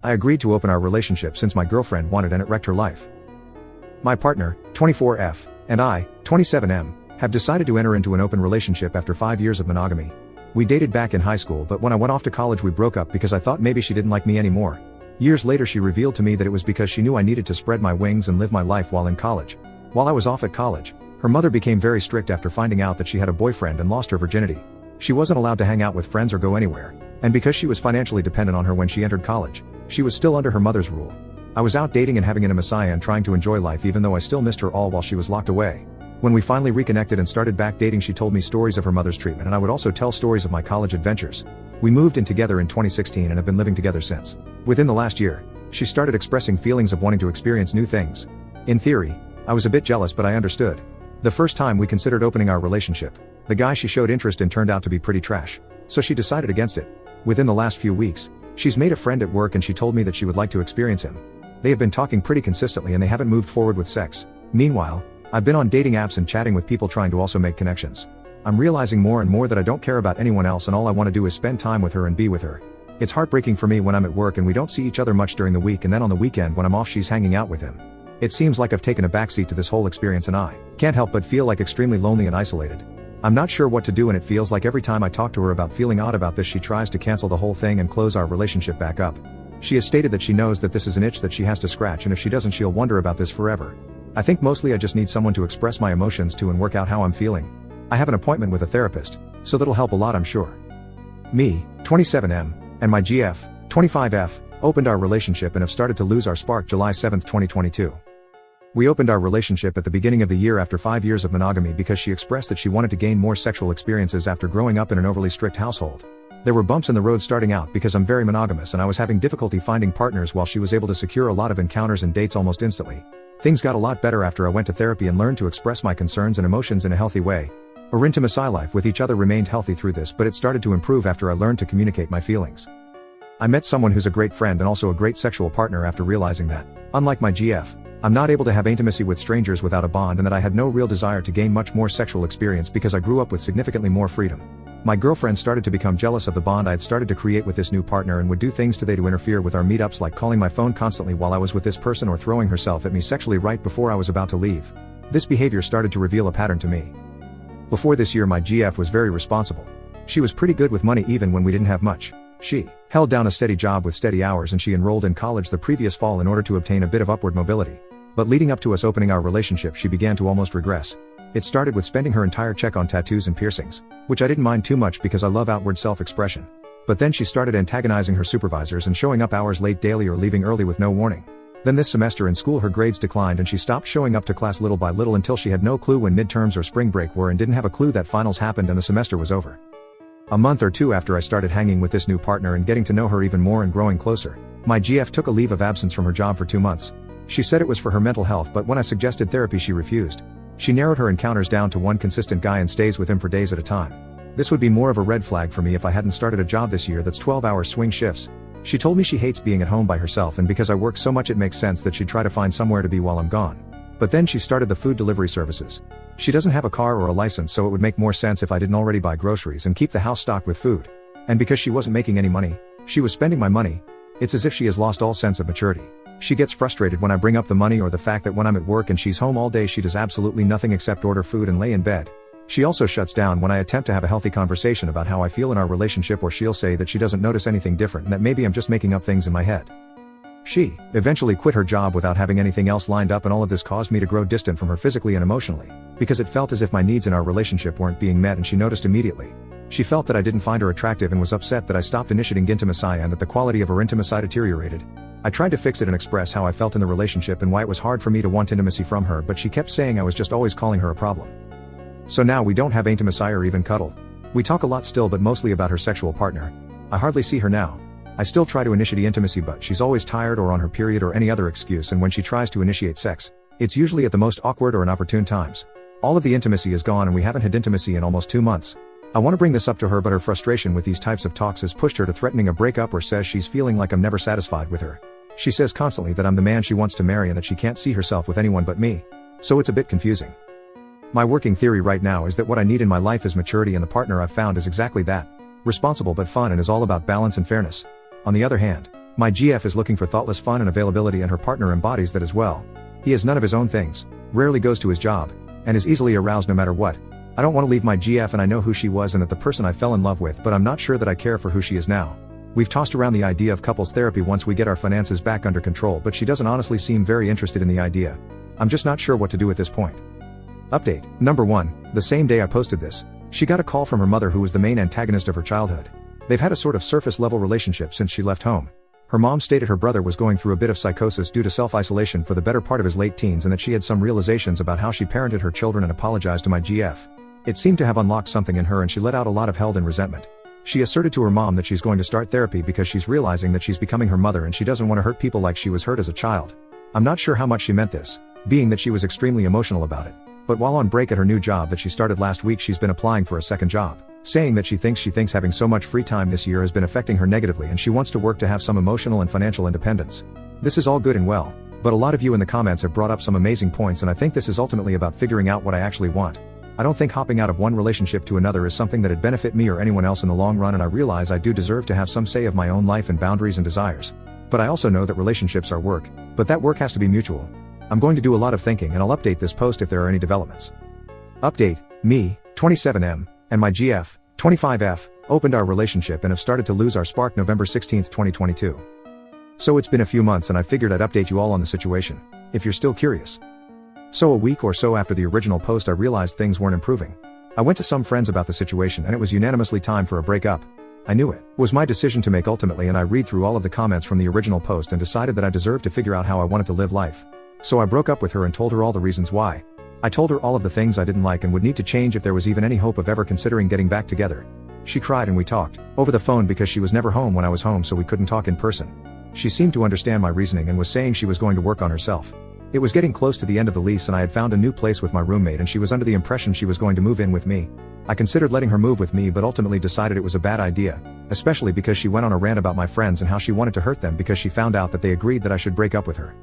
I agreed to open our relationship since my girlfriend wanted and it wrecked her life. My partner, 24F, and I, 27M, have decided to enter into an open relationship after 5 years of monogamy. We dated back in high school, but when I went off to college we broke up because I thought maybe she didn't like me anymore. Years later she revealed to me that it was because she knew I needed to spread my wings and live my life while in college. While I was off at college, her mother became very strict after finding out that she had a boyfriend and lost her virginity. She wasn't allowed to hang out with friends or go anywhere, and because she was financially dependent on her when she entered college, she was still under her mother's rule. I was out dating and having an Messiah and trying to enjoy life even though I still missed her all while she was locked away. When we finally reconnected and started back dating, she told me stories of her mother's treatment and I would also tell stories of my college adventures. We moved in together in 2016 and have been living together since. Within the last year, she started expressing feelings of wanting to experience new things. In theory, I was a bit jealous, but I understood. The first time we considered opening our relationship, the guy she showed interest in turned out to be pretty trash, so she decided against it. Within the last few weeks, she's made a friend at work and she told me that she would like to experience him. They have been talking pretty consistently and they haven't moved forward with sex. Meanwhile, I've been on dating apps and chatting with people trying to also make connections. I'm realizing more and more that I don't care about anyone else and all I want to do is spend time with her and be with her. It's heartbreaking for me when I'm at work and we don't see each other much during the week, and then on the weekend when I'm off she's hanging out with him. It seems like I've taken a backseat to this whole experience and I can't help but feel like extremely lonely and isolated. I'm not sure what to do and it feels like every time I talk to her about feeling odd about this she tries to cancel the whole thing and close our relationship back up. She has stated that she knows that this is an itch that she has to scratch and if she doesn't she'll wonder about this forever. I think mostly I just need someone to express my emotions to and work out how I'm feeling. I have an appointment with a therapist, so that'll help a lot I'm sure. Me, 27M, and my GF, 25F, opened our relationship and have started to lose our spark July 7, 2022. We opened our relationship at the beginning of the year after 5 years of monogamy because she expressed that she wanted to gain more sexual experiences after growing up in an overly strict household. There were bumps in the road starting out because I'm very monogamous and I was having difficulty finding partners while she was able to secure a lot of encounters and dates almost instantly. Things got a lot better after I went to therapy and learned to express my concerns and emotions in a healthy way. Our intimacy life with each other remained healthy through this, but it started to improve after I learned to communicate my feelings. I met someone who's a great friend and also a great sexual partner after realizing that, unlike my GF, I'm not able to have intimacy with strangers without a bond and that I had no real desire to gain much more sexual experience because I grew up with significantly more freedom. My girlfriend started to become jealous of the bond I had started to create with this new partner and would do things today to interfere with our meetups, like calling my phone constantly while I was with this person or throwing herself at me sexually right before I was about to leave. This behavior started to reveal a pattern to me. Before this year my GF was very responsible. She was pretty good with money even when we didn't have much. She held down a steady job with steady hours and she enrolled in college the previous fall in order to obtain a bit of upward mobility. But leading up to us opening our relationship she began to almost regress. It started with spending her entire check on tattoos and piercings, which I didn't mind too much because I love outward self-expression. But then she started antagonizing her supervisors and showing up hours late daily or leaving early with no warning. Then this semester in school her grades declined and she stopped showing up to class little by little until she had no clue when midterms or spring break were and didn't have a clue that finals happened and the semester was over. A month or two after I started hanging with this new partner and getting to know her even more and growing closer, my GF took a leave of absence from her job for 2 months. She said it was for her mental health, but when I suggested therapy she refused. She narrowed her encounters down to one consistent guy and stays with him for days at a time. This would be more of a red flag for me if I hadn't started a job this year that's 12-hour swing shifts. She told me she hates being at home by herself and because I work so much it makes sense that she'd try to find somewhere to be while I'm gone. But then she started the food delivery services. She doesn't have a car or a license, so it would make more sense if I didn't already buy groceries and keep the house stocked with food. And because she wasn't making any money, she was spending my money. It's as if she has lost all sense of maturity. She gets frustrated when I bring up the money or the fact that when I'm at work and she's home all day she does absolutely nothing except order food and lay in bed. She also shuts down when I attempt to have a healthy conversation about how I feel in our relationship, or she'll say that she doesn't notice anything different and that maybe I'm just making up things in my head. She eventually quit her job without having anything else lined up, and all of this caused me to grow distant from her physically and emotionally, because it felt as if my needs in our relationship weren't being met, and she noticed immediately. She felt that I didn't find her attractive and was upset that I stopped initiating intimacy and that the quality of her intimacy deteriorated. I tried to fix it and express how I felt in the relationship and why it was hard for me to want intimacy from her, but she kept saying I was just always calling her a problem. So now we don't have intimacy or even cuddle. We talk a lot still, but mostly about her sexual partner. I hardly see her now. I still try to initiate intimacy, but she's always tired or on her period or any other excuse, and when she tries to initiate sex, it's usually at the most awkward or inopportune times. All of the intimacy is gone and we haven't had intimacy in almost 2 months. I want to bring this up to her, but her frustration with these types of talks has pushed her to threatening a breakup, or says she's feeling like I'm never satisfied with her. She says constantly that I'm the man she wants to marry and that she can't see herself with anyone but me. So it's a bit confusing. My working theory right now is that what I need in my life is maturity, and the partner I've found is exactly that. Responsible but fun and is all about balance and fairness. On the other hand, My GF is looking for thoughtless fun and availability, and her partner embodies that as well. He has none of his own things, rarely goes to his job, and is easily aroused no matter what. I don't want to leave my GF, and I know who she was and that the person I fell in love with, but I'm not sure that I care for who she is now. We've tossed around the idea of couples therapy once we get our finances back under control, but she doesn't honestly seem very interested in the idea. I'm just not sure what to do at this point. Update. Number 1. The same day I posted this, she got a call from her mother, who was the main antagonist of her childhood. They've had a sort of surface level relationship since she left home. Her mom stated her brother was going through a bit of psychosis due to self-isolation for the better part of his late teens, and that she had some realizations about how she parented her children and apologized to my GF. It seemed to have unlocked something in her, and she let out a lot of held-in resentment. She asserted to her mom that she's going to start therapy because she's realizing that she's becoming her mother and she doesn't want to hurt people like she was hurt as a child. I'm not sure how much she meant this, being that she was extremely emotional about it. But while on break at her new job that she started last week, she's been applying for a second job, saying that she thinks having so much free time this year has been affecting her negatively, and she wants to work to have some emotional and financial independence. This is all good and well, but a lot of you in the comments have brought up some amazing points, and I think this is ultimately about figuring out what I actually want. I don't think hopping out of one relationship to another is something that'd benefit me or anyone else in the long run, and I realize I do deserve to have some say of my own life and boundaries and desires. But I also know that relationships are work, but that work has to be mutual. I'm going to do a lot of thinking, and I'll update this post if there are any developments. Update. Me, 27M, and my GF, 25F, opened our relationship and have started to lose our spark November 16, 2022. So it's been a few months, and I figured I'd update you all on the situation, if you're still curious. So a week or so after the original post, I realized things weren't improving. I went to some friends about the situation, and it was unanimously time for a breakup. I knew it was my decision to make ultimately, and I read through all of the comments from the original post and decided that I deserved to figure out how I wanted to live life. So I broke up with her and told her all the reasons why. I told her all of the things I didn't like and would need to change if there was even any hope of ever considering getting back together. She cried, and we talked over the phone because she was never home when I was home, so we couldn't talk in person. She seemed to understand my reasoning and was saying she was going to work on herself. It was getting close to the end of the lease, and I had found a new place with my roommate, and she was under the impression she was going to move in with me. I considered letting her move with me, but ultimately decided it was a bad idea, especially because she went on a rant about my friends and how she wanted to hurt them because she found out that they agreed that I should break up with her.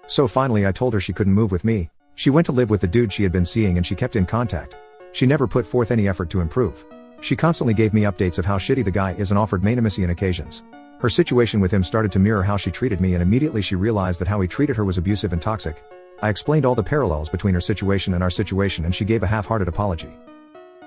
So finally I told her she couldn't move with me. She went to live with the dude she had been seeing, and she kept in contact. She never put forth any effort to improve. She constantly gave me updates of how shitty the guy is and offered intimacy on occasions. Her situation with him started to mirror how she treated me, and immediately she realized that how he treated her was abusive and toxic. I explained all the parallels between her situation and our situation, and she gave a half-hearted apology.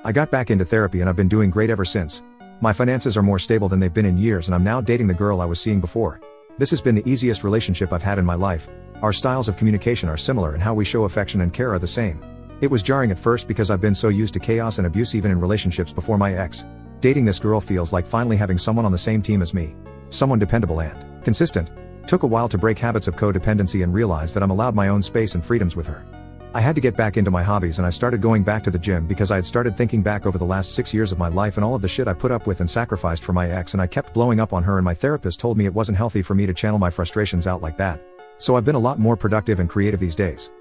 I got back into therapy, and I've been doing great ever since. My finances are more stable than they've been in years, and I'm now dating the girl I was seeing before. This has been the easiest relationship I've had in my life. Our styles of communication are similar, and how we show affection and care are the same. It was jarring at first because I've been so used to chaos and abuse even in relationships before my ex. Dating this girl feels like finally having someone on the same team as me. Someone dependable and consistent. Took a while to break habits of codependency and realize that I'm allowed my own space and freedoms with her. I had to get back into my hobbies, and I started going back to the gym because I had started thinking back over the last 6 years of my life and all of the shit I put up with and sacrificed for my ex, and I kept blowing up on her, and my therapist told me it wasn't healthy for me to channel my frustrations out like that. So I've been a lot more productive and creative these days.